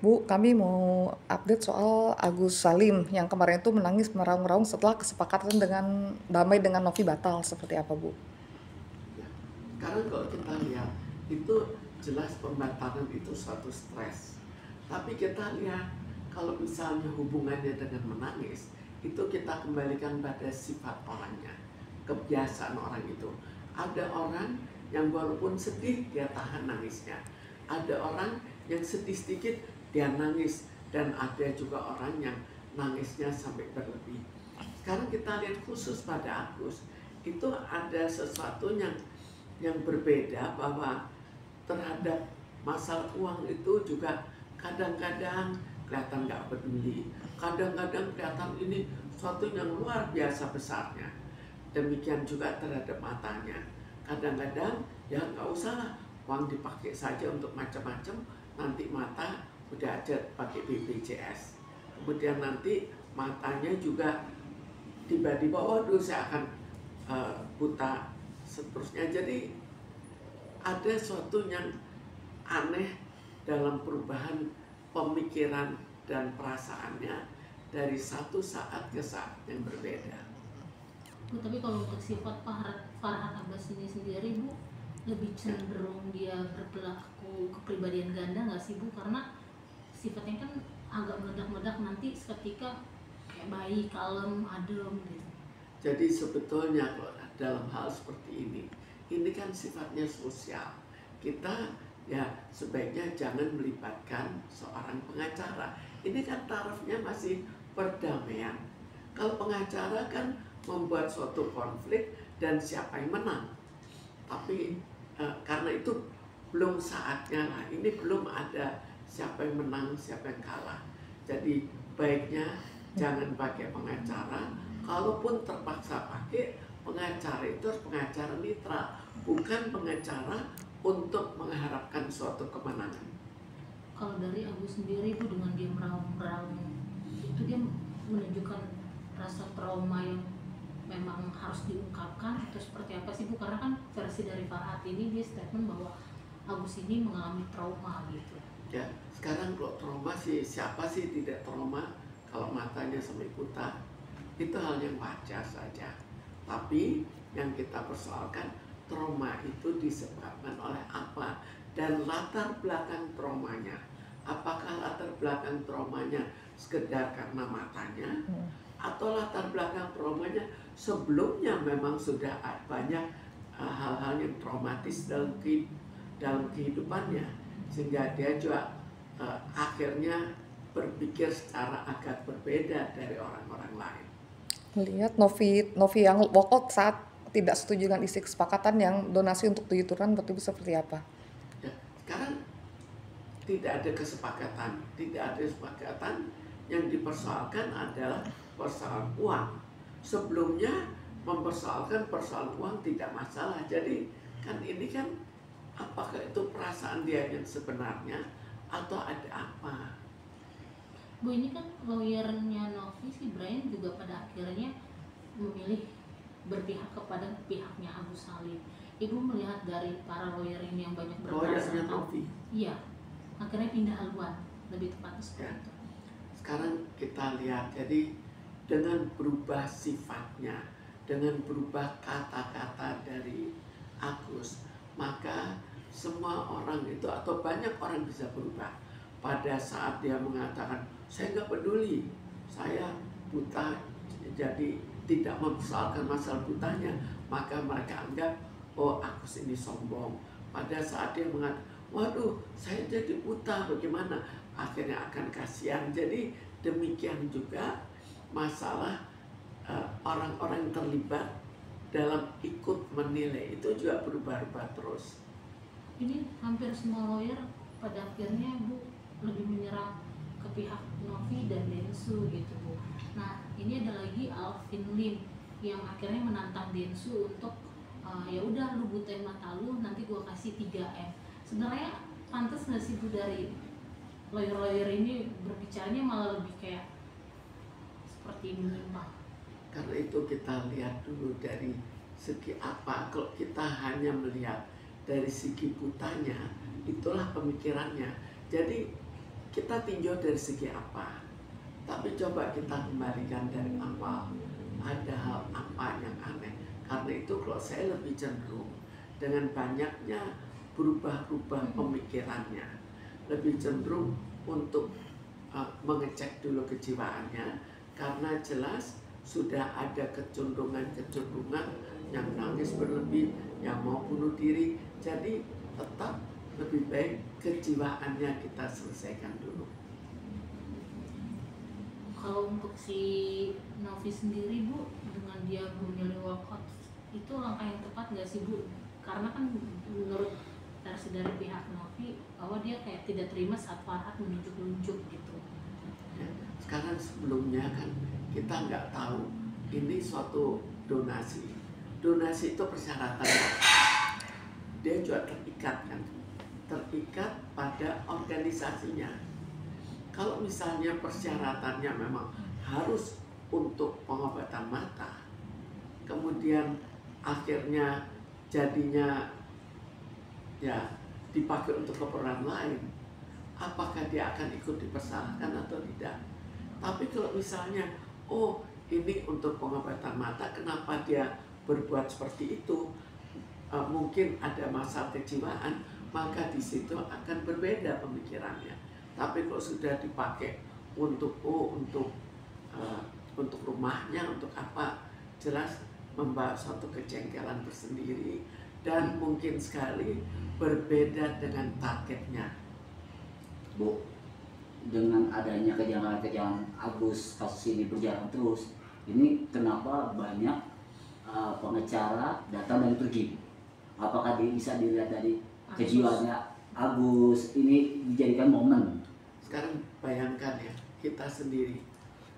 Bu, kami mau update soal Agus Salim yang kemarin itu menangis meraung-raung setelah kesepakatan dengan damai dengan Novi batal. Seperti apa, Bu? Ya. Karena kalau kita lihat itu jelas pembatalan itu suatu stres. Tapi kita lihat kalau misalnya hubungannya dengan menangis, itu kita kembalikan pada sifat orangnya, kebiasaan orang itu. Ada orang yang walaupun sedih dia tahan nangisnya. Ada orang yang sedih sedikit dia nangis, dan ada juga orang yang nangisnya sampai berlebih. Sekarang kita lihat khusus pada Agus, itu ada sesuatu yang berbeda, bahwa terhadap masalah uang itu juga kadang-kadang kelihatan nggak peduli, kadang-kadang kelihatan ini suatu yang luar biasa besarnya. Demikian juga terhadap matanya, kadang-kadang ya nggak usah lah, uang dipakai saja untuk macam-macam, nanti mata udah aja pakai BPJS, kemudian nanti matanya juga tiba-tiba waduh saya akan buta seterusnya. Jadi ada sesuatu yang aneh dalam perubahan pemikiran dan perasaannya dari satu saat ke saat yang berbeda. Bu, tapi kalau untuk sifat Farhan Abbas ini sendiri, Bu, lebih cenderung dia berperilaku kepribadian ganda nggak sih, Bu? Karena sifatnya kan agak meledak-meledak, nanti seketika kayak bayi, kalem, adem gitu. Jadi sebetulnya kalau dalam hal seperti ini kan sifatnya sosial. Kita ya sebaiknya jangan melibatkan seorang pengacara. Ini kan tarafnya masih perdamaian. Kalau pengacara kan membuat suatu konflik dan siapa yang menang. Tapi karena itu belum saatnya lah. Ini belum ada siapa yang menang, siapa yang kalah. Jadi baiknya jangan pakai pengacara. Kalaupun terpaksa pakai pengacara, itu harus pengacara mitra, bukan pengacara untuk mengharapkan suatu kemenangan. Kalau dari Agus sendiri, Bu, dengan dia meraung-raung itu dia menunjukkan rasa trauma yang memang harus diungkapkan atau seperti apa sih, Bu? Karena kan versi dari Farhat ini dia statement bahwa Agus ini mengalami trauma gitu. Ya, sekarang kalau trauma sih, siapa sih tidak trauma kalau matanya sampai buta? Itu hal yang wajar saja. Tapi yang kita persoalkan, trauma itu disebabkan oleh apa? Dan latar belakang traumanya. Apakah latar belakang traumanya sekedar karena matanya? Atau latar belakang traumanya sebelumnya memang sudah banyak hal-hal yang traumatis dalam kehidupannya, sehingga dia juga akhirnya berpikir secara agak berbeda dari orang-orang lain. Lihat Novi yang walkout saat tidak setuju dengan isi kesepakatan yang donasi untuk 7 turunan, betul seperti apa? Ya, sekarang tidak ada kesepakatan, yang dipersoalkan adalah persoalan uang. Sebelumnya mempersoalkan persoalan uang tidak masalah. Jadi kan ini kan apakah itu perasaan dia yang sebenarnya atau ada apa? Bu, ini kan lawyernya Novi, si Brian juga pada akhirnya memilih berpihak kepada pihaknya Agus Salim. Ibu melihat dari para lawyer ini yang banyak Lawyernya berprasangka, Novi. iya, akhirnya pindah haluan, lebih tepatnya seperti Ya. itu. Sekarang kita lihat, jadi dengan berubah sifatnya, dengan berubah kata-kata dari Agus, maka semua orang itu atau banyak orang bisa berubah. Pada saat dia mengatakan saya nggak peduli, saya buta, jadi tidak mempersoalkan masalah butanya, maka mereka anggap oh Agus ini sombong. Pada saat dia mengatakan waduh saya jadi buta bagaimana, akhirnya akan kasihan. Jadi demikian juga masalah orang-orang yang terlibat dalam ikut menilai itu juga berubah-ubah terus. Ini hampir semua lawyer pada akhirnya, Bu, lebih menyerang ke pihak Novi dan Densu gitu, Bu. Nah, ini ada lagi Alvin Lim yang akhirnya menantang Densu untuk ya udah lu butain mata lu, nanti gua kasih 3M. Sebenarnya pantas nggak sih, Bu, dari lawyer-lawyer ini berbicaranya malah lebih kayak seperti menyimpang? Karena itu kita lihat dulu dari segi apa. Kalau kita hanya melihat dari segi butanya, itulah pemikirannya. Jadi kita tinjau dari segi apa. Tapi coba kita kembalikan dari awal, ada hal apa yang aneh. Karena itu kalau saya lebih cenderung dengan banyaknya berubah-ubah pemikirannya, lebih cenderung untuk mengecek dulu kejiwaannya, karena jelas sudah ada kecenderungan-kecenderungan yang nangis berlebih, yang mau bunuh diri. Jadi tetap lebih baik kejiwaannya kita selesaikan dulu. Kalau untuk si Novi sendiri Bu, dengan dia memilih walkout, itu langkah yang tepat nggak sih Bu? Karena kan menurut versi dari pihak Novi bahwa dia kayak tidak terima saat Farhad menunjuk-nunjuk gitu. Ya, sekarang sebelumnya kan kita nggak tahu ini suatu donasi. Donasi itu persyaratan. Dia juga terikat kan, terikat pada organisasinya. Kalau misalnya persyaratannya memang harus untuk pengobatan mata, kemudian akhirnya jadinya ya dipakai untuk keperluan lain, apakah dia akan ikut dipersalahkan atau tidak? Tapi kalau misalnya, oh ini untuk pengobatan mata, kenapa dia berbuat seperti itu? Mungkin ada masalah kejiwaan, maka di situ akan berbeda pemikirannya. Tapi kalau sudah dipakai untuk untuk rumahnya, untuk apa, jelas membawa suatu kejengkelan tersendiri dan mungkin sekali berbeda dengan targetnya. Bu, dengan adanya kejanggalan-kejanggalan Agus kasus ini berjalan terus, ini kenapa banyak pengacara datang dan pergi? Apakah bisa dilihat dari kejiwaannya Agus ini dijadikan momen? Sekarang bayangkan ya, kita sendiri,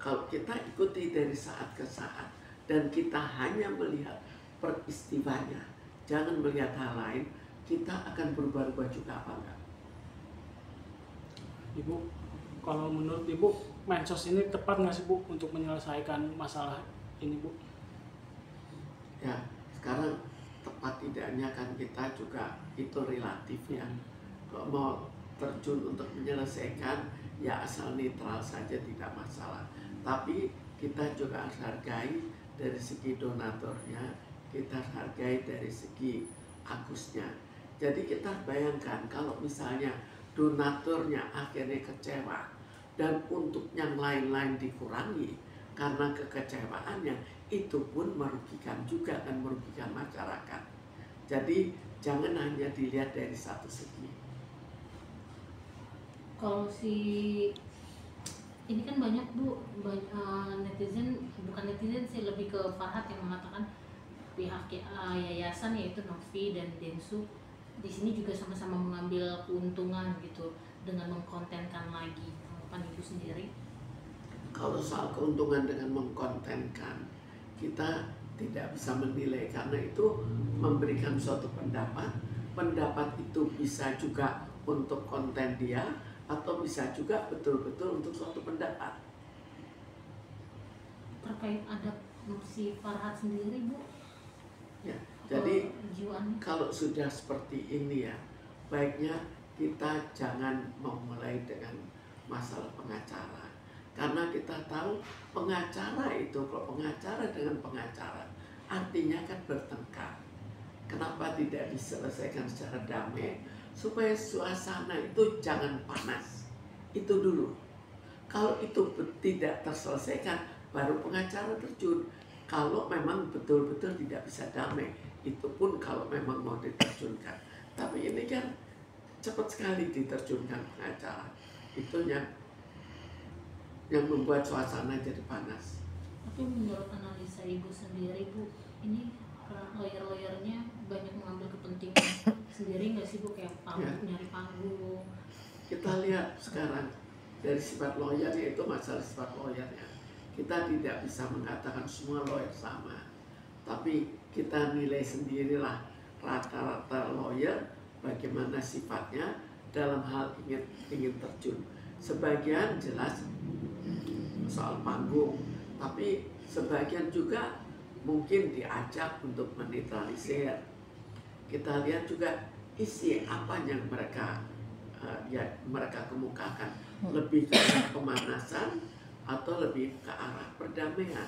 kalau kita ikuti dari saat ke saat dan kita hanya melihat peristiwanya, jangan melihat hal lain, kita akan berubah-ubah juga apa enggak? Ibu, kalau menurut Ibu, medsos ini tepat nggak sih Bu untuk menyelesaikan masalah ini Bu? Ya, sekarang tepat tidaknya kan kita juga itu relatif ya. Kalau mau terjun untuk menyelesaikan, ya asal netral saja tidak masalah. Tapi kita juga harus hargai dari segi donaturnya, kita hargai dari segi Agusnya. Jadi kita bayangkan kalau misalnya donaturnya akhirnya kecewa dan untuk yang lain-lain dikurangi karena kekecewaannya, itu pun merugikan juga dan merugikan masyarakat. Jadi jangan hanya dilihat dari satu segi. Kalau si ini kan banyak Bu, netizen, bukan netizen sih, lebih ke Farhad yang mengatakan pihak yayasan yaitu Novi dan Densu di sini juga sama-sama mengambil keuntungan gitu dengan mengkontenkan lagi. Tanggapan Ibu sendiri? Kalau soal keuntungan dengan mengkontenkan, kita tidak bisa menilai karena itu memberikan suatu pendapat. Pendapat itu bisa juga untuk konten dia atau bisa juga betul-betul untuk suatu pendapat. Terkait ada si Farhad sendiri Bu? Ya, jadi Jiwanya? kalau sudah seperti ini ya, baiknya kita jangan memulai dengan masalah pengacara. Karena kita tahu pengacara itu, kalau pengacara dengan pengacara, artinya kan bertengkar. Kenapa tidak diselesaikan secara damai? Supaya suasana itu jangan panas. Itu dulu. Kalau itu tidak terselesaikan, baru pengacara terjun. Kalau memang betul-betul tidak bisa damai, itu pun kalau memang mau diterjunkan. Tapi ini kan cepat sekali diterjunkan pengacara. Itu yang membuat suasana jadi panas. Tapi menurut analisa Ibu sendiri Bu, ini lawyer-lawyernya banyak mengambil kepentingan sendiri nggak sih Bu, kayak nyari panggung? Kita lihat sekarang dari sifat lawyernya, itu masalah sifat lawyernya. Kita tidak bisa mengatakan semua lawyer sama, tapi kita nilai sendirilah rata-rata lawyer bagaimana sifatnya dalam hal ingin terjun. Sebagian jelas soal panggung, tapi sebagian juga mungkin diajak untuk menetralisir. Kita lihat juga isi apa yang mereka mereka kemukakan, lebih ke arah pemanasan atau lebih ke arah perdamaian.